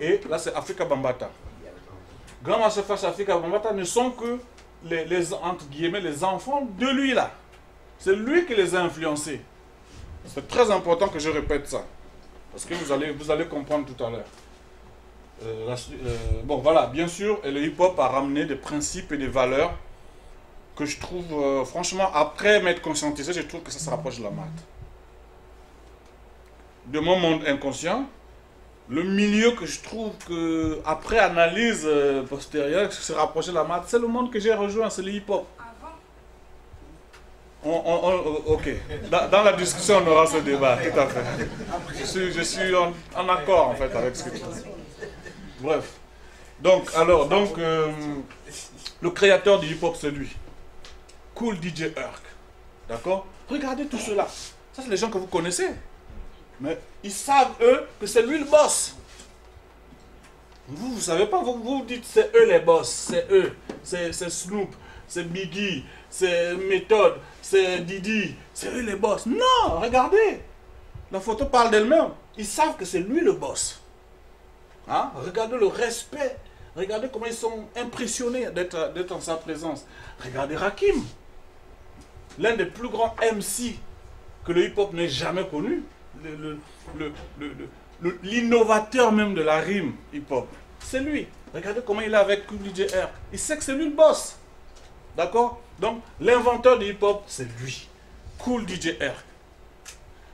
Et là, c'est Afrika Bambaataa. Grand Master Flash Afrika Bambaataa ne sont que entre guillemets, les enfants de lui là. C'est lui qui les a influencés. C'est très important que je répète ça. Parce que vous allez comprendre tout à l'heure. Bon, voilà, bien sûr, et le hip-hop a ramené des principes et des valeurs que je trouve, franchement, après m'être conscientisé, je trouve que ça se rapproche de la maths. De mon monde inconscient, le milieu que je trouve que, après analyse postérieure, se rapproche de la maths, c'est le monde que j'ai rejoint, c'est le hip-hop. Ok. Dans la discussion, on aura ce débat, tout à fait. Je suis en accord, en fait, avec ce que tu dis. Bref. Donc, le créateur du hip-hop, c'est lui. Kool DJ Herc. D'accord? Regardez tout cela. Ça, c'est les gens que vous connaissez. Mais ils savent, eux, que c'est lui le boss. Vous ne savez pas, vous dites c'est eux les boss. C'est eux. C'est Snoop, c'est Biggie, c'est Method, c'est Didi. C'est eux les boss. Non, regardez. La photo parle d'elle-même. Ils savent que c'est lui le boss. Hein? Regardez le respect. Regardez comment ils sont impressionnés d'être en sa présence. Regardez Rakim. L'un des plus grands MC que le hip-hop n'ait jamais connu. L'innovateur même de la rime hip-hop. C'est lui. Regardez comment il est avec Kool DJ Herc. Il sait que c'est lui le boss. D'accord? Donc, l'inventeur du hip-hop, c'est lui. Kool DJ Herc.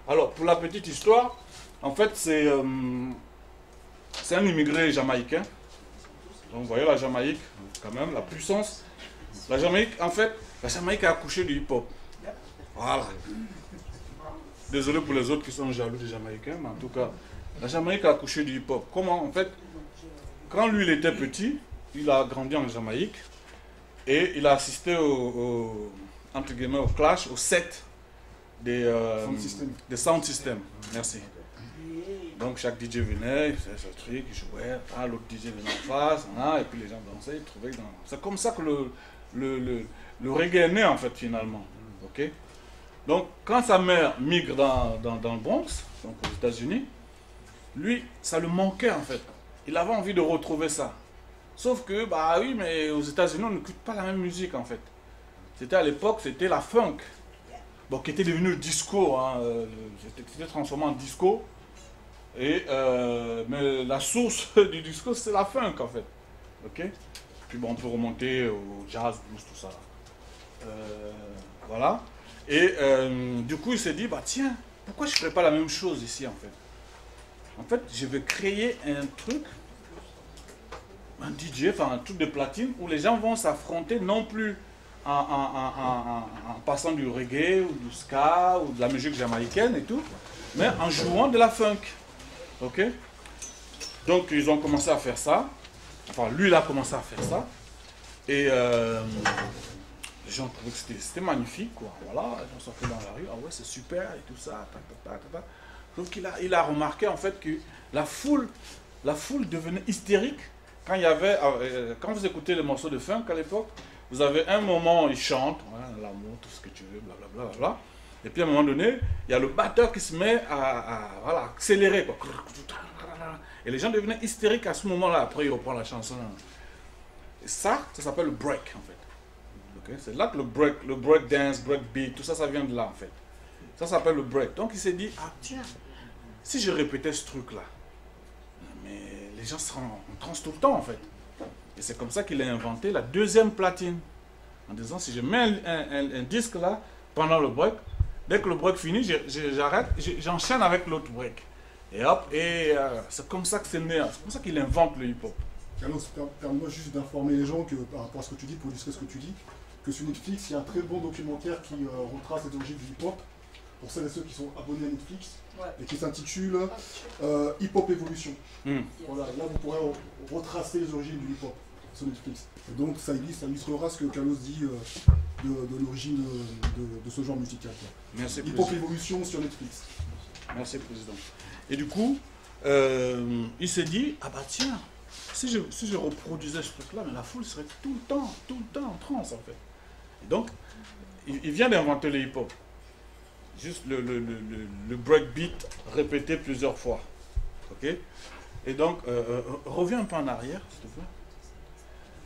Alors, pour la petite histoire, en fait, c'est un immigré jamaïcain. Donc, vous voyez la Jamaïque, quand même, la puissance. La Jamaïque, en fait, la Jamaïque a accouché du hip-hop. Voilà. Désolé pour les autres qui sont jaloux des Jamaïcains, mais en tout cas, la Jamaïque a accouché du hip-hop. Comment? En fait, quand lui, il était petit, il a grandi en Jamaïque et il a assisté entre guillemets, au clash, au set des sound systems. Merci. Donc chaque DJ venait, il faisait ce truc, il jouait, l'autre DJ venait en face, et puis les gens dansaient, ils trouvaient que c'est comme ça que le reggae est né en fait finalement. Ok? Donc quand sa mère migre dans le Bronx, donc aux États-Unis, lui, ça le manquait en fait. Il avait envie de retrouver ça. Sauf que, bah oui, mais aux États-Unis, on n'écoute pas la même musique en fait. C'était à l'époque, c'était la funk. Bon, qui était devenu le disco, hein, c'était transformé en disco. Mais la source du disco, c'est la funk en fait. Ok? Puis bon, on peut remonter au jazz, blues, tout ça. Voilà. Et du coup, il s'est dit, bah tiens, pourquoi je ne ferais pas la même chose ici en fait? En fait, je vais créer un truc, un DJ, enfin un truc de platine, où les gens vont s'affronter non plus en passant du reggae ou du ska ou de la musique jamaïcaine et tout, mais en jouant de la funk. Ok? Donc ils ont commencé à faire ça. Enfin, lui, il a commencé à faire ça. Et les gens trouvaient que c'était magnifique, quoi. Voilà, ils ont sorti dans la rue. Ah ouais, c'est super et tout ça. Donc il a remarqué en fait que la foule devenait hystérique quand il y avait, quand vous écoutez les morceaux de funk à l'époque, vous avez un moment où ils chantent, l'amour, tout ce que tu veux, blablabla, bla. Et puis à un moment donné, il y a le batteur qui se met à accélérer, quoi. Et les gens devenaient hystériques à ce moment-là. Après, il reprend la chanson. Et ça s'appelle le break, en fait. Okay? C'est là que le break dance, break beat, tout ça, ça vient de là, en fait. Ça s'appelle le break. Donc il s'est dit, ah tiens, si je répétais ce truc-là, mais les gens seront en transe tout le temps, en fait. Et c'est comme ça qu'il a inventé la deuxième platine. En disant, si je mets un disque là, pendant le break, dès que le break finit, j'arrête, j'enchaîne avec l'autre break. Et hop, c'est comme ça que c'est né. C'est comme ça qu'il invente le hip-hop. Carlos, permets-moi juste d'informer les gens que, par rapport à ce que tu dis, pour illustrer ce que tu dis, que sur Netflix, il y a un très bon documentaire qui retrace les origines du hip-hop, pour celles et ceux qui sont abonnés à Netflix, et qui s'intitule Hip-Hop Evolution. Voilà, là vous pourrez retracer les origines du hip-hop sur Netflix. Et donc ça illustrera ce que Carlos dit de l'origine de ce genre musical. Merci, Hip-Hop Evolution sur Netflix. Merci, Président. Et du coup, il s'est dit, ah bah tiens, si je reproduisais ce truc-là, mais la foule serait tout le temps en transe en fait. Et donc, il vient d'inventer le hip-hop. Juste le breakbeat répété plusieurs fois. Ok? Et donc, reviens un peu en arrière, s'il te plaît.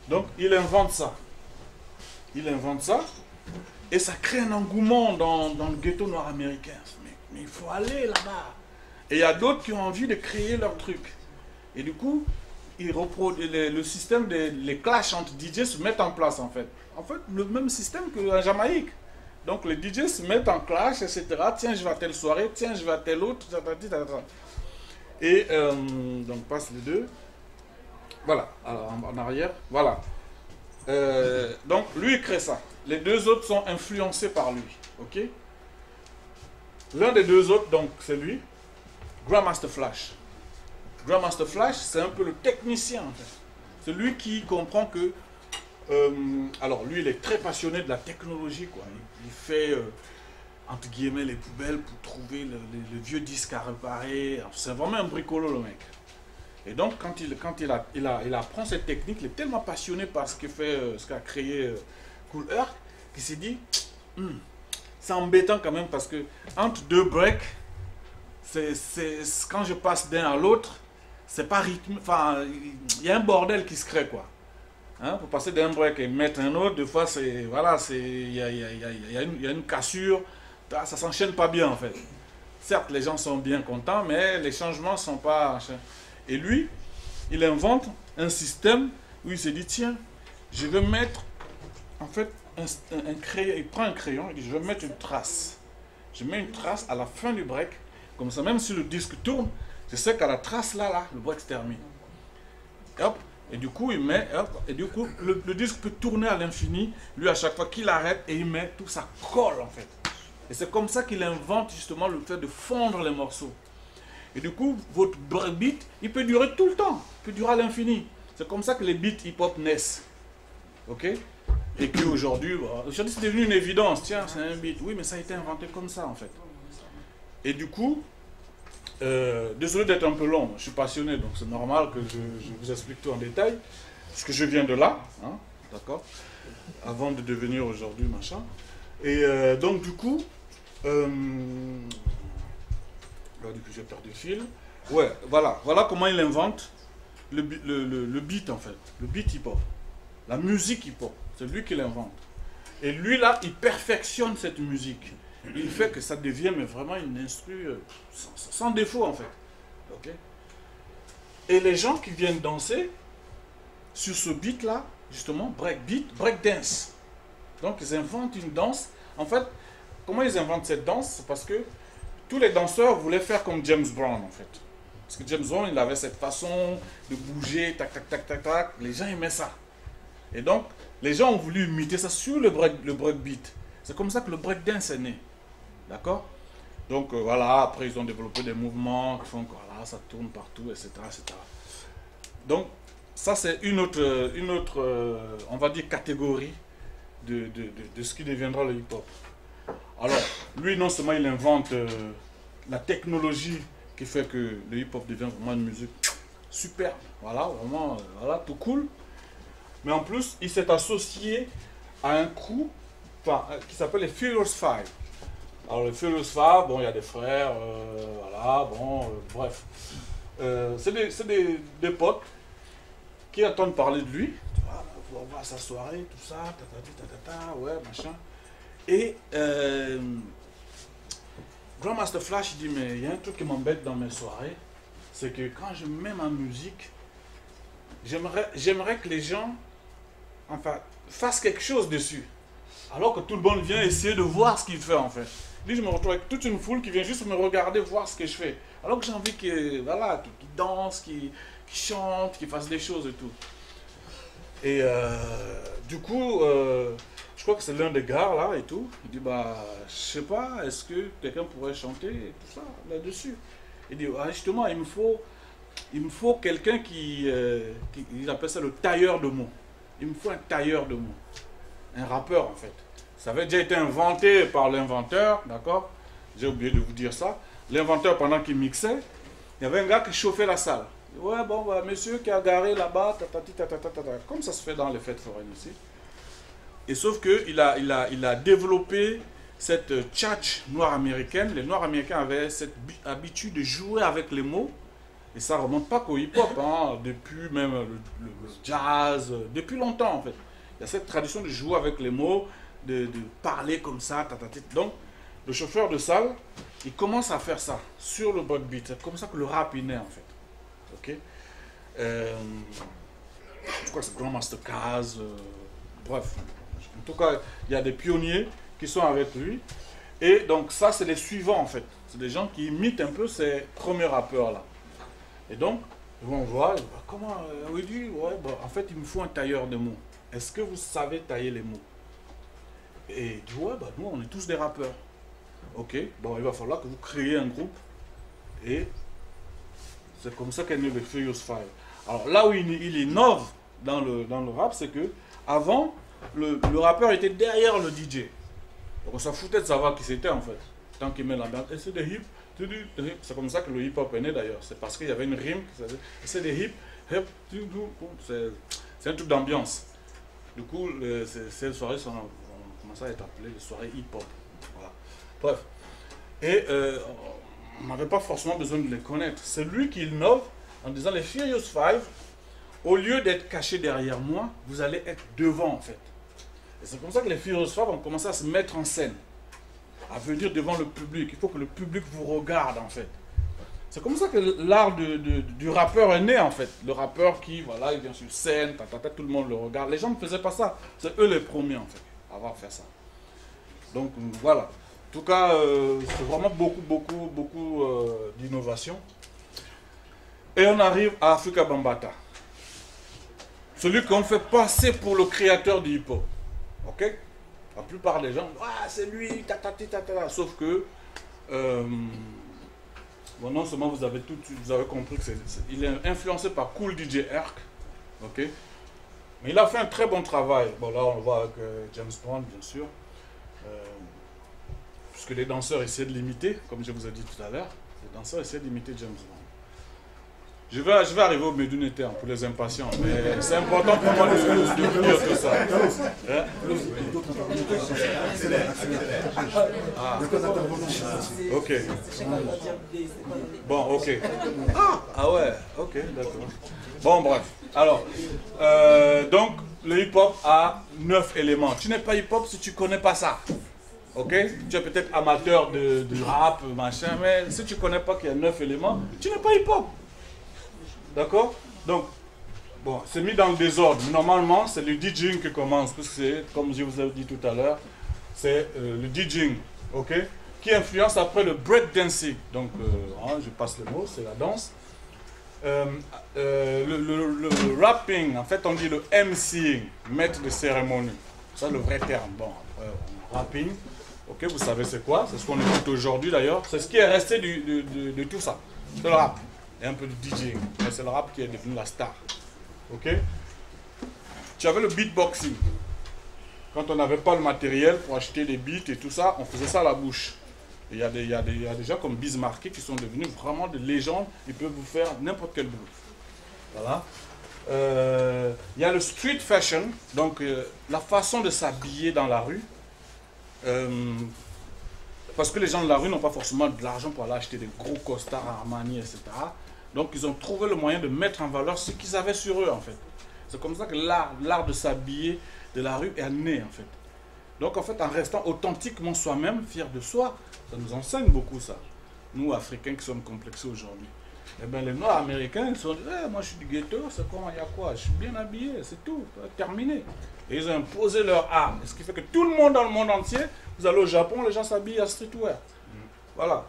Donc, il invente ça. Il invente ça. Et ça crée un engouement dans le ghetto noir américain. Mais il faut aller là-bas. Et il y a d'autres qui ont envie de créer leur truc. Et du coup, le système les clashs entre DJ se mettent en place, en fait. En fait, le même système qu'en Jamaïque. Donc, les DJ se mettent en clash, etc. Tiens, je vais à telle soirée. Tiens, je vais à telle autre. Et donc, passe les deux. Voilà, alors, en arrière. Voilà. Donc, lui, il crée ça. Les deux autres sont influencés par lui. Ok? L'un des deux autres, donc, c'est lui. Grandmaster Flash. Grandmaster Flash, c'est un peu le technicien, en fait. C'est lui qui comprend que... alors, lui, il est très passionné de la technologie, quoi. Il fait, entre guillemets, les poubelles pour trouver le vieux disque à réparer. C'est vraiment un bricolo, le mec. Et donc, quand il apprend cette technique, il est tellement passionné par ce qu'a créé Kool Herc, qu'il s'est dit, c'est embêtant quand même, parce que entre deux breaks, quand je passe d'un à l'autre, c'est pas rythme, enfin, il y a un bordel qui se crée, quoi. Hein, pour passer d'un break et mettre un autre, des fois, voilà, il y a une cassure, ça s'enchaîne pas bien, en fait. Certes, les gens sont bien contents, mais les changements sont pas... Et lui, il invente un système où il se dit, tiens, je vais mettre, en fait, un crayon, il prend un crayon, il dit, je vais mettre une trace. Je mets une trace à la fin du break, comme ça, même si le disque tourne, je sais qu'à la trace là, le break se termine. Et hop, et du coup, il met, hop, et du coup, le disque peut tourner à l'infini, lui, à chaque fois qu'il arrête, et il met, tout ça colle, en fait. Et c'est comme ça qu'il invente, justement, le fait de fondre les morceaux. Et du coup, votre beat, il peut durer tout le temps, il peut durer à l'infini. C'est comme ça que les beats hip-hop naissent. Ok? Et qu'aujourd'hui, c'est devenu une évidence. Tiens, c'est un beat. Oui, mais ça a été inventé comme ça, en fait. Et du coup, désolé d'être un peu long, je suis passionné, donc c'est normal que je vous explique tout en détail. Parce que je viens de là, hein, d'accord? Avant de devenir aujourd'hui, machin. Et donc, du coup... j'ai perdu le fil. Ouais, voilà comment il invente le beat, en fait. Le beat hip-hop. La musique hip-hop. C'est lui qui l'invente. Et lui, là, il perfectionne cette musique. Il fait que ça devienne mais vraiment une instru sans défaut, en fait. Ok? Et les gens qui viennent danser sur ce beat-là, justement, breakbeat, breakdance. Donc, ils inventent une danse. En fait, comment ils inventent cette danse? C'est parce que tous les danseurs voulaient faire comme James Brown, en fait. Parce que James Brown, il avait cette façon de bouger, tac, tac, tac, tac, tac. Les gens aimaient ça. Et donc, les gens ont voulu imiter ça sur le breakbeat. C'est comme ça que le breakdance est né. D'accord? Donc, voilà, après, ils ont développé des mouvements qui font que, voilà, ça tourne partout, etc., etc. Donc, ça, c'est une autre on va dire, catégorie de ce qui deviendra le hip-hop. Alors, lui, non seulement il invente la technologie qui fait que le hip-hop devient vraiment une musique superbe, voilà, vraiment, voilà, tout cool. Mais en plus, il s'est associé à un crew qui s'appelle les Furious Five. Alors, les Furious Five, bon, il y a des frères, voilà, bon, bref. C'est des potes qui entendent parler de lui. On va voir sa soirée, tout ça, ouais, machin. Et Grandmaster Flash, il dit, mais il y a un truc qui m'embête dans mes soirées, c'est que quand je mets ma musique, j'aimerais que les gens, enfin, fassent quelque chose dessus. Alors que tout le monde vient essayer de voir ce qu'il fait, en fait. Lui, je me retrouve avec toute une foule qui vient juste me regarder, voir ce que je fais. Alors que j'ai envie qu'ils dansent, qu'ils chantent, qu'ils fassent des choses et tout. Et du coup... je crois que c'est l'un des gars là et tout. Il dit, bah, je sais pas, est-ce que quelqu'un pourrait chanter et tout ça là-dessus? Il dit, ah, justement, il me faut quelqu'un qui, il appelle ça le tailleur de mots. Il me faut un tailleur de mots. Un rappeur, en fait. Ça avait déjà été inventé par l'inventeur, d'accord? J'ai oublié de vous dire ça. L'inventeur, pendant qu'il mixait, il y avait un gars qui chauffait la salle. Il dit, ouais, bon, bah, monsieur qui a garé là-bas, comme ça se fait dans les fêtes foraines ici. Et sauf qu'il a développé cette tchatch noire américaine. Les noirs américains avaient cette habitude de jouer avec les mots Et ça remonte pas qu'au hip-hop, hein, depuis même le jazz, depuis longtemps en fait. Il y a cette tradition de jouer avec les mots, de parler comme ça, Donc, le chauffeur de salle, il commence à faire ça sur le breakbeat. C'est comme ça que le rap est né en fait. Ok. Je crois que c'est Grandmaster Caz. Bref. En tout cas, il y a des pionniers qui sont avec lui. Et donc ça, c'est les suivants en fait. C'est des gens qui imitent un peu ces premiers rappeurs là. Et donc, ils vont voir, comment, oui, ouais, bah, en fait, il me faut un tailleur de mots. Est-ce que vous savez tailler les mots? Et il dit, ouais, bah, nous, on est tous des rappeurs. Ok, bon, il va falloir que vous créiez un groupe. Et c'est comme ça qu'est né le Furious Five. Alors là où il innove dans le rap, c'est que avant, le rappeur était derrière le DJ. Donc on s'en foutait de savoir qui c'était en fait. Tant qu'il met l'ambiance, et c'est des hip. C'est comme ça que le hip-hop est né d'ailleurs. C'est parce qu'il y avait une rime qui s'appelait c'est des hip. C'est un truc d'ambiance. Du coup, ces soirées ont commencé à être appelées les soirées hip-hop. Voilà. Bref. Et on n'avait pas forcément besoin de les connaître. C'est lui qui innove en disant les Furious Five, au lieu d'être cachés derrière moi, vous allez être devant en fait. Et c'est comme ça que les Furious Five ont commencé à se mettre en scène, à venir devant le public. Il faut que le public vous regarde en fait. C'est comme ça que l'art du rappeur est né en fait. Le rappeur qui, voilà, il vient sur scène, tout le monde le regarde. Les gens ne faisaient pas ça. C'est eux les premiers en fait à avoir fait ça. Donc voilà. En tout cas, c'est vraiment beaucoup d'innovation. Et on arrive à Afrika Bambaataa. Celui qu'on fait passer pour le créateur du hip-hop. Ok? La plupart des gens, ah, c'est lui, sauf que, bon, non seulement vous avez compris qu'il est influencé par Kool DJ Herc, ok? Mais il a fait un très bon travail. Bon, là, on le voit avec James Brown, bien sûr. Puisque les danseurs essaient de l'imiter, comme je vous ai dit tout à l'heure. Les danseurs essaient d'imiter James Brown. Je vais arriver au Médune Terre pour les impatients, mais c'est important pour moi de dire tout ça. Hein? Ah. Ok. Bon, ok. Ah ouais, ok, d'accord. Bon, bref. Alors, donc, le hip-hop a 9 éléments. Tu n'es pas hip-hop si tu ne connais pas ça. Ok? Tu es peut-être amateur de rap, machin, mais si tu ne connais pas qu'il y a 9 éléments, tu n'es pas hip-hop. D'accord? Donc, bon, c'est mis dans le désordre. Normalement, c'est le DJing qui commence, parce que c'est, comme je vous ai dit tout à l'heure, c'est le DJing, ok? Qui influence après le breakdancing. Donc, je passe le mot, c'est la danse. Le rapping, en fait, on dit le MCing, maître de cérémonie. C'est le vrai terme. Bon, après, rapping, ok, vous savez c'est quoi? C'est ce qu'on écoute aujourd'hui d'ailleurs. C'est ce qui est resté de tout ça. C'est le rap. Et un peu de DJing, mais c'est le rap qui est devenu la star. Ok? Tu avais le beatboxing. Quand on n'avait pas le matériel pour acheter des beats et tout ça, on faisait ça à la bouche. Et il y a des gens comme Biz Markie qui sont devenus vraiment des légendes. Ils peuvent vous faire n'importe quel bruit. Voilà. Il y a le street fashion, donc la façon de s'habiller dans la rue. Parce que les gens de la rue n'ont pas forcément de l'argent pour aller acheter des gros costards Armani, etc. Donc ils ont trouvé le moyen de mettre en valeur ce qu'ils avaient sur eux en fait. C'est comme ça que l'art de s'habiller de la rue est né en fait. Donc en fait en restant authentiquement soi-même, fier de soi, ça nous enseigne beaucoup ça. Nous Africains qui sommes complexés aujourd'hui. Eh bien les Noirs américains ils sont dit, moi je suis du ghetto, c'est comment, il y a quoi? Je suis bien habillé, c'est tout, terminé. Et ils ont imposé leur art. Ce qui fait que tout le monde dans le monde entier, vous allez au Japon, les gens s'habillent à streetwear. Voilà.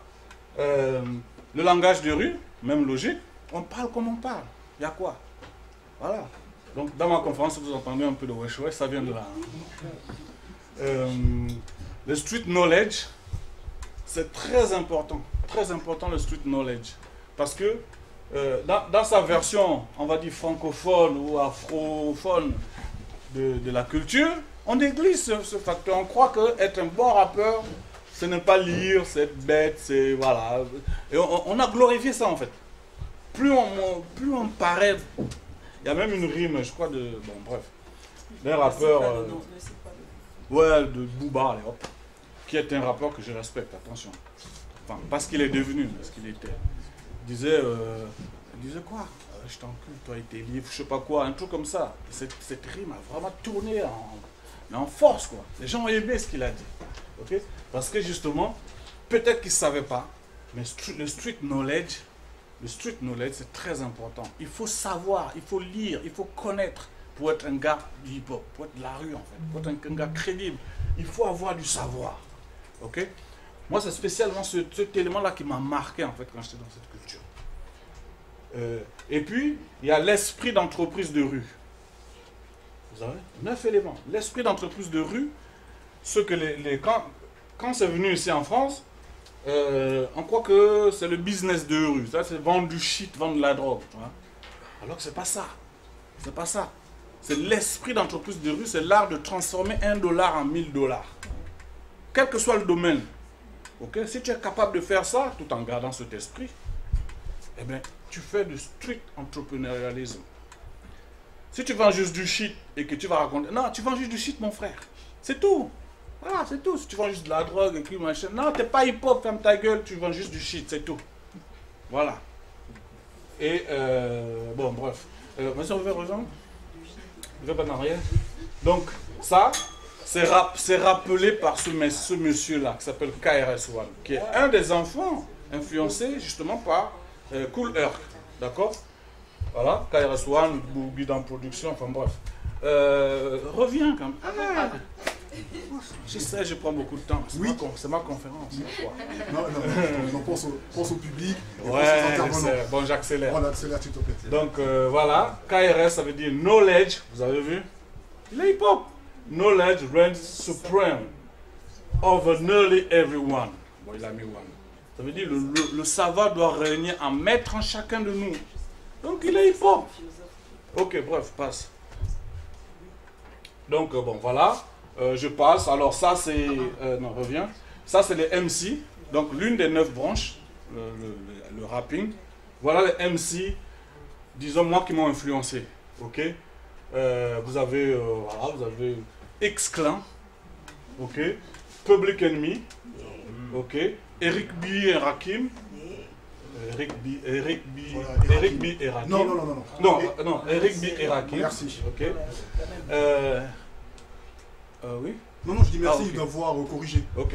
Le langage de rue, même logique, on parle comme on parle. Il y a quoi? Voilà. Donc dans ma conférence, vous entendez un peu de wesh wesh, ça vient de là. Le street knowledge, c'est très important le street knowledge. Parce que dans sa version, on va dire francophone ou afrophone de la culture, on néglige ce facteur. On croit qu'être un bon rappeur, ce n'est pas lire, c'est être bête, c'est voilà. Et on a glorifié ça en fait. Plus on paraît, il y a même une rime, je crois de, bon bref, d'un rappeur, ouais, de Booba, allez, hop, qui est un rappeur que je respecte, attention. Enfin, parce qu'il est devenu, parce qu'il était. Il disait, Il disait quoi? Je t'encule, toi et tes livres, je sais pas quoi, un truc comme ça. Cette rime a vraiment tourné en force, quoi. Les gens ont aimé ce qu'il a dit. Okay? Parce que justement, peut-être qu'ils ne savaient pas, mais le street knowledge, c'est très important. Il faut savoir, il faut lire, il faut connaître pour être un gars du hip-hop, pour être de la rue en fait, pour être un gars crédible. Il faut avoir du savoir. Ok? Moi, c'est spécialement cet élément-là qui m'a marqué en fait quand j'étais dans cette culture. Et puis, il y a l'esprit d'entreprise de rue. Vous savez? 9 éléments. L'esprit d'entreprise de rue, ce que quand c'est venu ici en France, on croit que c'est le business de rue. Ça, c'est vendre du shit, vendre de la drogue. Tu vois? Alors que c'est pas ça. C'est pas ça. C'est l'esprit d'entreprise de rue, c'est l'art de transformer $1 en $1000. Quel que soit le domaine. Okay? Si tu es capable de faire ça, tout en gardant cet esprit, eh bien, tu fais du street entrepreneurialisme. Si tu vends juste du shit et que tu vas raconter... Non, tu vends juste du shit, mon frère. C'est tout. Voilà, c'est tout. Si tu vends juste de la drogue et puis machin... Non, t'es pas hip-hop, ferme ta gueule, tu vends juste du shit, c'est tout. Voilà. Et, bon, bref. Vas-y, on veut rejoindre? Je vais pas en arrière. Donc, ça, c'est rappelé par ce monsieur-là, qui s'appelle KRS-One, qui est un des enfants influencés justement par Kool Herc. D'accord? Voilà, KRS-One, Boogie dans production, enfin bref. Reviens quand même. Ah, je sais, je prends beaucoup de temps. C'est ma conférence. Non, pense au public. Ouais, bon, j'accélère. Voilà, accélère, s'il te plaît. Donc voilà, KRS, ça veut dire knowledge, vous avez vu? Le hip-hop. Knowledge reigns supreme over nearly everyone. Bon, il a mis one. Ça veut dire le savoir doit régner en maître en chacun de nous. Donc il est hip-hop. Ok, bref, passe. Donc bon, voilà. Je passe. Alors ça c'est... non, reviens. Ça c'est les MC. Donc l'une des 9 branches, le rapping. Voilà les MC, disons moi, qui m'ont influencé. Ok. Vous avez X-Clan. Ok. Public Enemy. Ok. Eric B et Rakim. Eric B et Rakim. Non, Eric B et Rakim. Merci. Ok. Oui. Non, je dis merci d'avoir corrigé. Ok.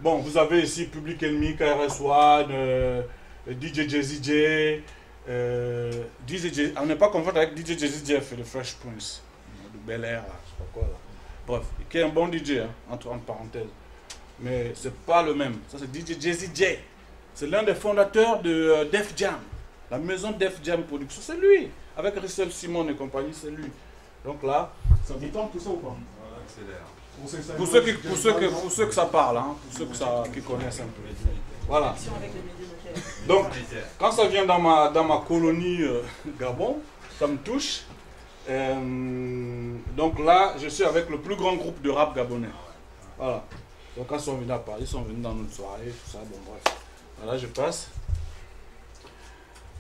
Bon, vous avez ici Public Enemy, KRS-One, DJ Jazzy J. On n'est pas confortable avec DJ Jazzy J et le Fresh Prince. De Bel Air, là, je sais pas quoi là. Bref, qui est un bon DJ, hein, entre parenthèses. Mais c'est pas le même. Ça, c'est DJ Jazzy J. C'est l'un des fondateurs de Def Jam. La maison Def Jam Production, c'est lui. Avec Russell Simon et compagnie, c'est lui. Donc là... Ça vous tente tout ça ou pas? Accélère. Pour ceux que ça parle, hein, pour ceux qui connaissent un peu. Voilà. Donc, quand ça vient dans ma colonie Gabon, ça me touche. Donc là, je suis avec le plus grand groupe de rap gabonais. Voilà. Donc quand ils sont venus à Paris, ils sont venus dans notre soirée, tout ça, bon bref. Voilà, je passe.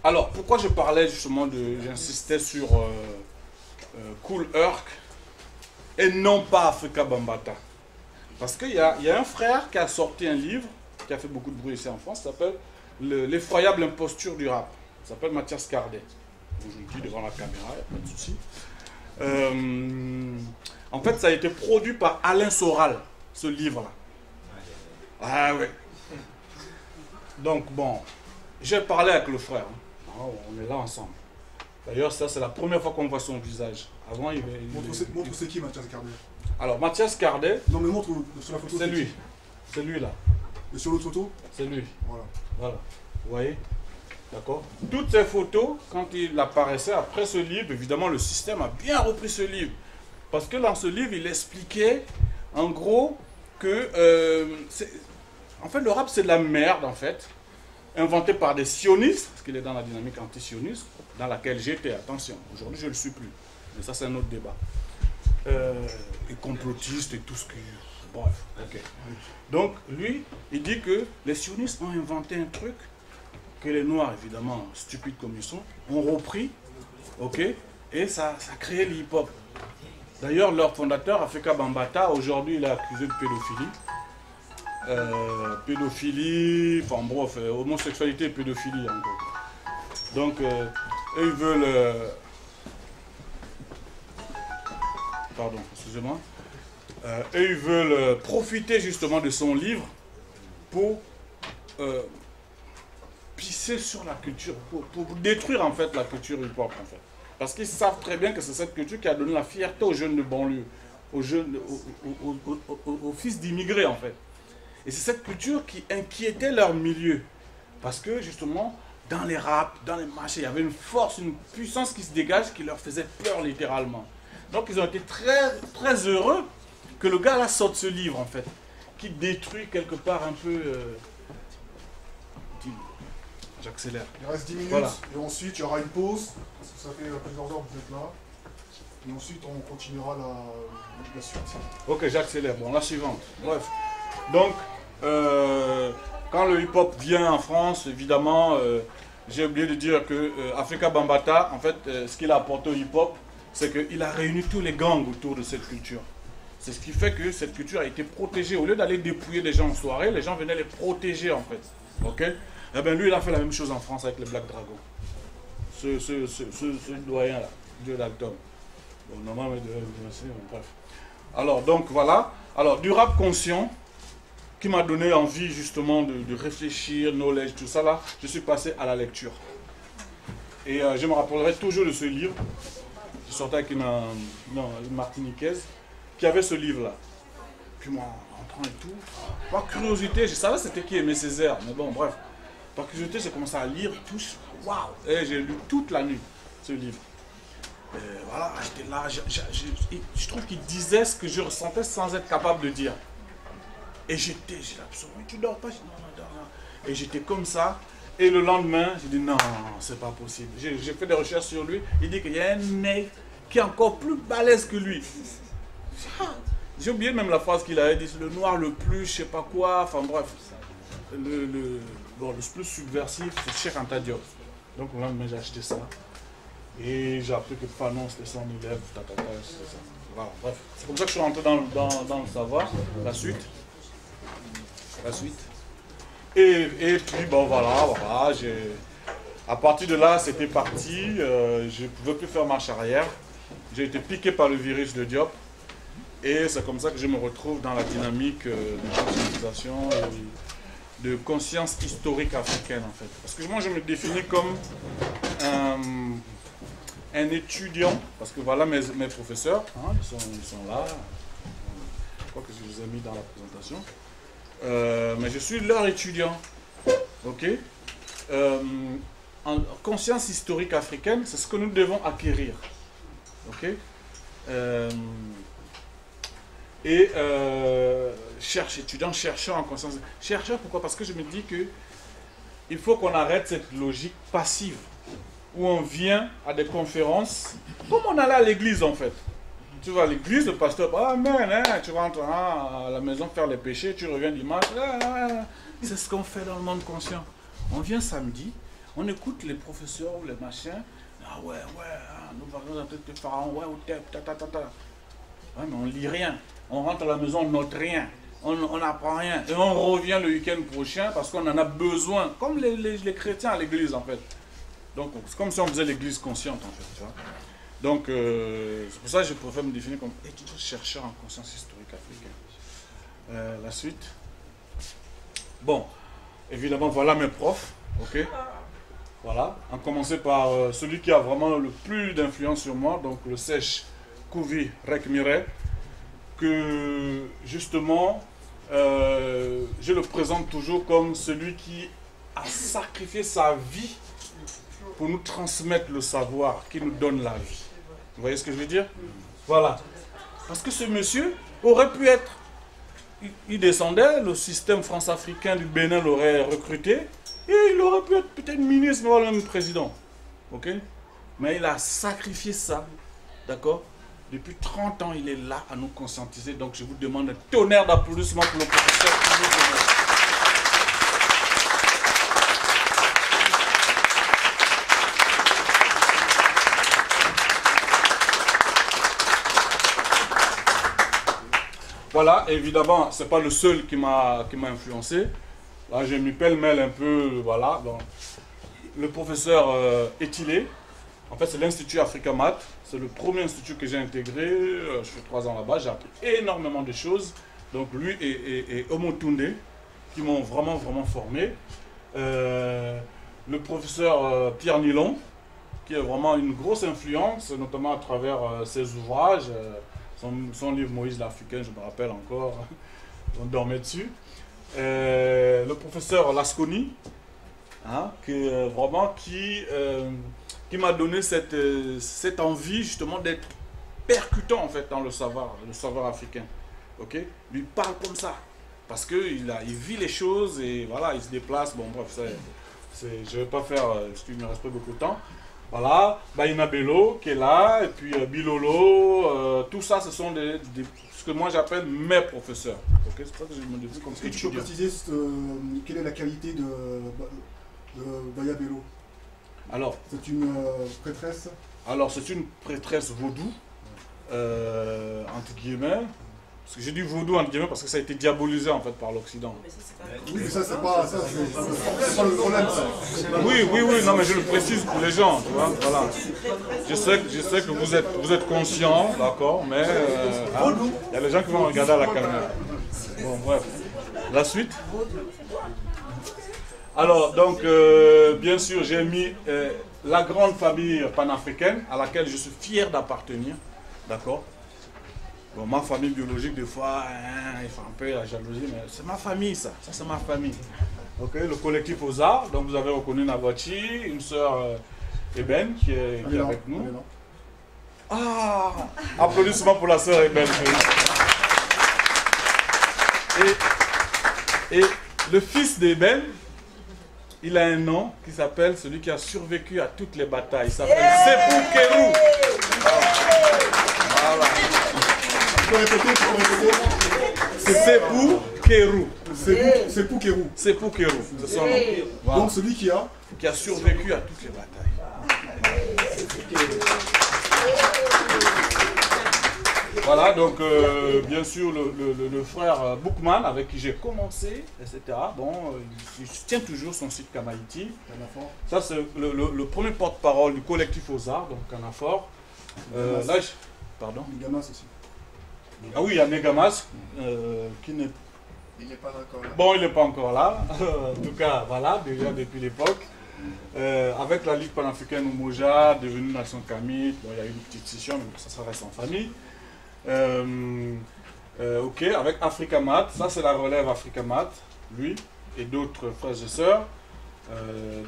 Alors, pourquoi je parlais justement j'insistais sur Kool Herc et non pas Afrika Bambaataa? Parce qu'il y a un frère qui a sorti un livre, qui a fait beaucoup de bruit ici en France, qui s'appelle L'effroyable imposture du rap. Il s'appelle Mathias Cardet. Je le dis devant la caméra, il n'y a pas de souci. En fait, ça a été produit par Alain Soral, ce livre-là. Ah oui. Donc bon, j'ai parlé avec le frère. Hein. On est là ensemble. D'ailleurs, ça c'est la première fois qu'on voit son visage. Avant, montre c'est qui Mathias Cardet? Alors, Mathias Cardet... Non mais montre sur la photo. C'est lui. C'est lui là. Et sur l'autre photo? C'est lui. Voilà. Voilà. Vous voyez? D'accord? Toutes ces photos, quand il apparaissait après ce livre, évidemment le système a bien repris ce livre. Parce que dans ce livre, il expliquait en gros que... en fait, le rap c'est de la merde en fait. Inventé par des sionistes, parce qu'il est dans la dynamique anti-sioniste, dans laquelle j'étais, attention. Aujourd'hui, je ne le suis plus. Mais ça, c'est un autre débat. Et complotiste et tout ce qui... Bref, ok. Donc, lui, il dit que les sionistes ont inventé un truc que les Noirs, évidemment, stupides comme ils sont, ont repris, ok, et ça a créé le hip-hop. D'ailleurs, leur fondateur, Afrika Bambaataa, aujourd'hui, il est accusé de pédophilie. pédophilie, enfin bref, homosexualité et pédophilie en gros. Donc, eux ils veulent... pardon, excusez-moi. Eux ils veulent profiter justement de son livre pour pisser sur la culture, pour détruire en fait la culture hip-hop en fait. Parce qu'ils savent très bien que c'est cette culture qui a donné la fierté aux jeunes de banlieue, aux jeunes, aux fils d'immigrés en fait. Et c'est cette culture qui inquiétait leur milieu. Parce que justement, dans les raps, dans les marchés, il y avait une force, une puissance qui se dégage qui leur faisait peur littéralement. Donc ils ont été très, très heureux que le gars là sorte ce livre en fait, qui détruit quelque part un peu... J'accélère. Il reste 10 minutes, voilà. Et ensuite il y aura une pause, parce que ça fait plusieurs heures que vous êtes là. Et ensuite on continuera la suite. Ok, j'accélère. Bon, la suivante. Bref. Donc, quand le hip-hop vient en France, évidemment, j'ai oublié de dire que Afrika Bambaataa, en fait, ce qu'il a apporté au hip-hop, c'est qu'il a réuni tous les gangs autour de cette culture. C'est ce qui fait que cette culture a été protégée. Au lieu d'aller dépouiller des gens en soirée, les gens venaient les protéger en fait. Ok? Eh bien lui, il a fait la même chose en France avec les Black Dragons. Ce doyen là, Dieu d'Alton. Bon, normalement, bref. Alors, donc voilà. Alors, du rap conscient, qui m'a donné envie justement de réfléchir, knowledge, tout ça là, je suis passé à la lecture. Et je me rappellerai toujours de ce livre. Je sortais avec une Martiniquaise qui avait ce livre-là. Puis moi, en entrant et tout, par curiosité, je savais c'était qui Aimé Césaire, mais bon, bref. Par curiosité, j'ai commencé à lire, tout. Waouh! Et j'ai lu toute la nuit ce livre. Et voilà, j'étais là, je trouve qu'il disait ce que je ressentais sans être capable de dire. Et j'ai absolument, tu dors pas? Non, non, dors, non. Et j'étais comme ça. Et le lendemain, j'ai dit non, c'est pas possible. J'ai fait des recherches sur lui. Il dit qu'il y a un mec qui est encore plus balèze que lui. J'ai oublié même la phrase qu'il avait dit, le noir le plus, je sais pas quoi, enfin bref. Le plus subversif, c'est Cheikh Anta Diop. Donc le lendemain, j'ai acheté ça. Et j'ai appris que Fanon, c'était son élève, c'est ça. Voilà, bref. C'est comme ça que je suis rentré dans le savoir. La suite. Et puis, bon, voilà. À partir de là, c'était parti. Je ne pouvais plus faire marche arrière. J'ai été piqué par le virus de Diop. Et c'est comme ça que je me retrouve dans la dynamique de conscientisation et de conscience historique africaine, en fait. Parce que moi, je me définis comme un étudiant, parce que voilà mes professeurs, hein, ils sont là. Je crois que je les ai mis dans la présentation. Mais je suis leur étudiant. Ok? En conscience historique africaine, c'est ce que nous devons acquérir. Ok? Étudiant, chercheur en conscience. Chercheur, pourquoi? Parce que je me dis que il faut qu'on arrête cette logique passive où on vient à des conférences, comme on allait à l'église en fait. Tu vas à l'église, le pasteur, amen, tu rentres à la maison faire les péchés, tu reviens dimanche. C'est ce qu'on fait dans le monde conscient. On vient samedi, on écoute les professeurs ou les machins. Ah ouais, nous allons dans tête de pharaon, ouais, ou tête, ouais, mais on lit rien. On rentre à la maison, on note rien. On n'apprend rien. Et on revient le week-end prochain parce qu'on en a besoin. Comme les chrétiens à l'église en fait. Donc c'est comme si on faisait l'église consciente en fait. Tu vois. Donc c'est pour ça que je préfère me définir comme étudiant chercheur en conscience historique africaine. La suite. Bon, évidemment voilà mes profs. Ok. Voilà. En commencer par celui qui a vraiment le plus d'influence sur moi. Donc le Sèche Kouvi Rekmire. Que justement je le présente toujours comme celui qui a sacrifié sa vie pour nous transmettre le savoir qui nous donne la vie. Vous voyez ce que je veux dire? Voilà. Parce que ce monsieur aurait pu être, il descendait, le système france-africain du Bénin l'aurait recruté, et il aurait pu être peut-être ministre, voire même président. Ok? Mais il a sacrifié ça, d'accord? Depuis 30 ans, il est là à nous conscientiser. Donc, je vous demande un tonnerre d'applaudissements pour le professeur. voilà, évidemment, c'est pas le seul qui m'a influencé. Là, je m'y pêle-mêle un peu, voilà. Donc, le professeur Etilé, en fait, c'est l'Institut Africamat. C'est le premier institut que j'ai intégré. Je fais 3 ans là-bas, j'ai appris énormément de choses. Donc, lui et Omotunde, qui m'ont vraiment formé. Le professeur Pierre Nilon, qui est vraiment une grosse influence, notamment à travers ses ouvrages, son livre Moïse l'Africain, je me rappelle encore, on dormait dessus. Le professeur Lasconi, hein, qui m'a donné cette envie justement d'être percutant en fait dans le savoir africain. Okay? Lui parle comme ça, parce qu'il vit les choses et voilà, il se déplace. Bon bref, je ne vais pas faire, parce qu'il me reste pas beaucoup de temps. Voilà, Baïna Bello qui est là, et puis Bilolo, tout ça ce sont ce que moi j'appelle mes professeurs. Okay? C'est pour ça que je me définis comme ça. Est-ce que tu peux préciser quelle est la qualité de Baya Bello? Alors, c'est une prêtresse? Alors, c'est une prêtresse vaudou, entre guillemets. Parce que j'ai dit vaudou entre guillemets parce que ça a été diabolisé en fait par l'Occident. Oui, mais ça c'est pas le problème ça. Oui, non mais je le précise pour les gens, tu vois, voilà. Je sais que vous êtes conscients, d'accord, mais il y a les gens qui vont regarder à la caméra. Bon bref. La suite. Alors donc bien sûr j'ai mis la grande famille panafricaine à laquelle je suis fier d'appartenir, d'accord. Bon, ma famille biologique, des fois, il fait un peu la jalousie, mais c'est ma famille, ça c'est ma famille. Okay, le collectif aux arts, donc vous avez reconnu Navachi, une sœur Eben qui est avec nous. Ah, applaudissements pour la sœur Eben. Et le fils d'Eben, il a un nom qui s'appelle celui qui a survécu à toutes les batailles. Il s'appelle Sepou Kerou. Voilà. C'est Sepou Kerou. Sepou Kerou. Sepou Kerou, c'est son nom. Voilà. Donc celui qui a survécu à toutes les batailles. Voilà, donc bien sûr le frère Boukman avec qui j'ai commencé, etc. Bon, il tient toujours son site Kamaïti. Ça c'est le premier porte-parole du collectif aux arts, donc Canafor. Là, pardon. Negamas aussi. Ah oui, il y a Negamas qui n'est... Il n'est pas encore là. Bon, il n'est pas encore là. En tout cas, voilà, déjà depuis l'époque. Avec la Ligue panafricaine Umoja, devenue Nation Kamite, bon, il y a eu une petite scission, mais ça reste en famille. Ok, avec Africamat, ça c'est la relève Africamat, lui et d'autres frères et sœurs,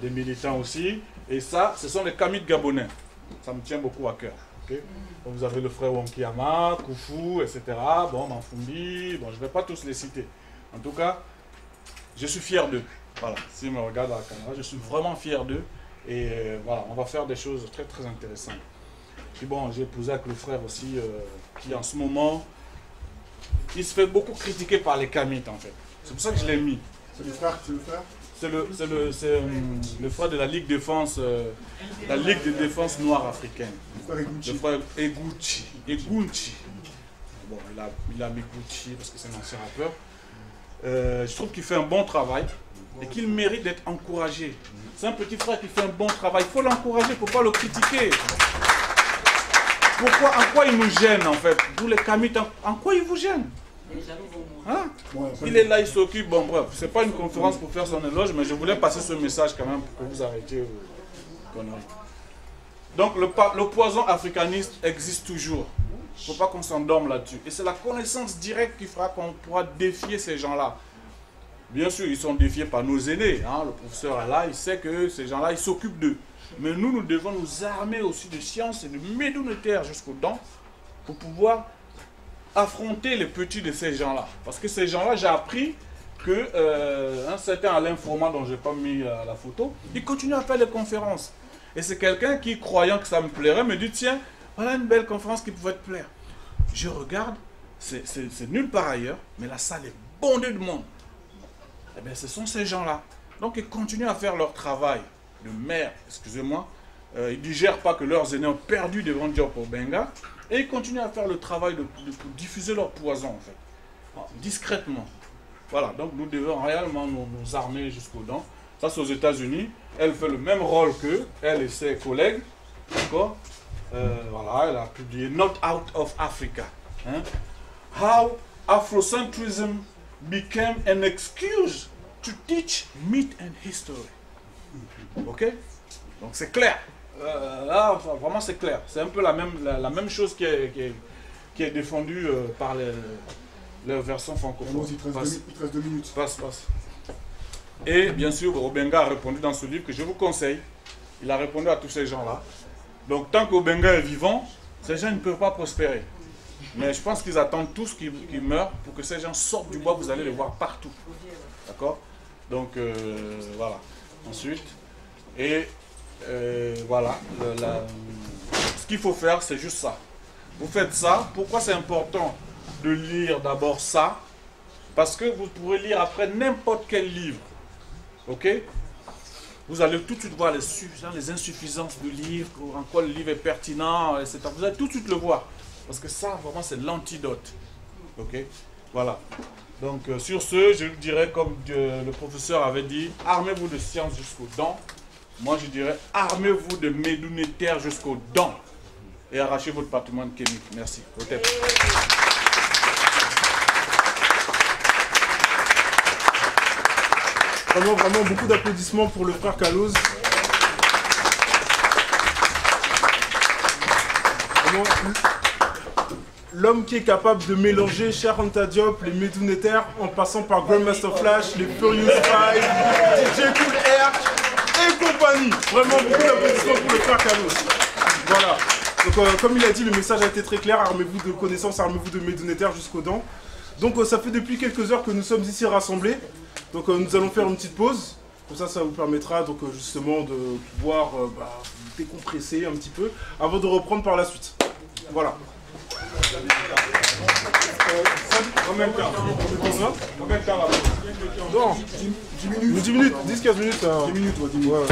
des militants aussi. Et ça, ce sont les Kamites gabonais. Ça me tient beaucoup à cœur. Okay. Donc vous avez le frère Wonkiyama, Koufou, etc. Bon, Manfumbi, bon, je ne vais pas tous les citer. En tout cas, je suis fier d'eux. Voilà, s'ils me regardent à la caméra, je suis vraiment fier d'eux. Et voilà, on va faire des choses très très intéressantes. Puis bon, j'ai épousé avec le frère aussi, qui en ce moment, il se fait beaucoup critiquer par les Kamites en fait. C'est pour ça que je l'ai mis. C'est le frère, c'est le frère de la Ligue de Défense, la Ligue de Défense Noire Africaine. Le frère Eguchi. Bon, il a mis Gucci parce que c'est un ancien rappeur. Je trouve qu'il fait un bon travail et qu'il mérite d'être encouragé. C'est un petit frère qui fait un bon travail. Il faut l'encourager, il ne faut pas le critiquer. En quoi il nous gêne en fait? Vous les Kamites, en quoi il vous gêne? Hein? Il est là, il s'occupe. Bon, bref, c'est pas une conférence pour faire son éloge, mais je voulais passer ce message quand même pour que vous arrêtiez vos conneries. Donc, le poison africaniste existe toujours. Il ne faut pas qu'on s'endorme là-dessus. Et c'est la connaissance directe qui fera qu'on pourra défier ces gens-là. Bien sûr, ils sont défiés par nos aînés. Hein? Le professeur est là, il sait que ces gens-là, ils s'occupent d'eux. Mais nous devons nous armer aussi de science et de médonitaire jusqu'aux dents pour pouvoir affronter les petits de ces gens-là. Parce que ces gens-là, j'ai appris que un certain Alain Froment, dont je n'ai pas mis la photo, il continue à faire des conférences. Et c'est quelqu'un qui, croyant que ça me plairait, me dit, tiens, voilà une belle conférence qui pouvait te plaire. Je regarde, c'est nulle part ailleurs, mais la salle est bondée de monde. Eh bien, ce sont ces gens-là. Donc, ils continuent à faire leur travail de maire, excusez-moi. Ils ne digèrent pas que leurs aînés ont perdu devant Diop Benga. Et ils continuent à faire le travail pour diffuser leur poison, en fait. discrètement. Voilà, donc nous devons réellement nous armer jusqu'aux dents. Ça, c'est aux États-Unis. Elle fait le même rôle qu'eux, elle et ses collègues. D'accord? Voilà, elle a publié Not Out of Africa. Hein? How Afrocentrism became an excuse to teach myth and history. Ok? Donc c'est clair. Là, vraiment c'est clair. C'est un peu la même chose qui est défendue par les versions francophones. Il te reste 2 minutes. Passe. Et bien sûr, Obenga a répondu dans ce livre que je vous conseille. Il a répondu à tous ces gens-là. Donc tant qu'Obenga est vivant, ces gens ne peuvent pas prospérer. Mais je pense qu'ils attendent tous qu'ils meurent pour que ces gens sortent du bois. Vous allez les voir partout. D'accord? Donc voilà. Ensuite, voilà. Ce qu'il faut faire, c'est juste ça. Vous faites ça. Pourquoi c'est important de lire d'abord ça? Parce que vous pourrez lire après n'importe quel livre. Ok? Vous allez tout de suite voir les insuffisances du livre, en quoi le livre est pertinent, etc. Vous allez tout de suite le voir. Parce que ça, vraiment, c'est l'antidote. Ok? Voilà. Donc, sur ce, je dirais, comme le professeur avait dit, armez-vous de science jusqu'aux dents. Moi, je dirais, armez-vous de médounétaire jusqu'aux dents. Et arrachez votre patrimoine chimique. Merci. Vraiment beaucoup d'applaudissements pour le frère Kaloz. L'homme qui est capable de mélanger Cheikh Anta Diop, les Médounétaires, en passant par Grandmaster Flash, les Furious Five, DJ Kool Herc et compagnie. Vraiment beaucoup d'applaudissements pour le frère Kaloz. Voilà. Donc comme il a dit, le message a été très clair. Armez-vous de connaissances, armez-vous de Médounétaires jusqu'aux dents. Donc ça fait depuis quelques heures que nous sommes ici rassemblés. Donc nous allons faire une petite pause. Comme ça vous permettra donc justement de pouvoir décompresser un petit peu avant de reprendre par la suite. Voilà. Combien de temps? Combien de temps là? Non, 10 minutes. 10 minutes, 10-15 minutes. 10 minutes, ouais, 10 minutes. Ouais.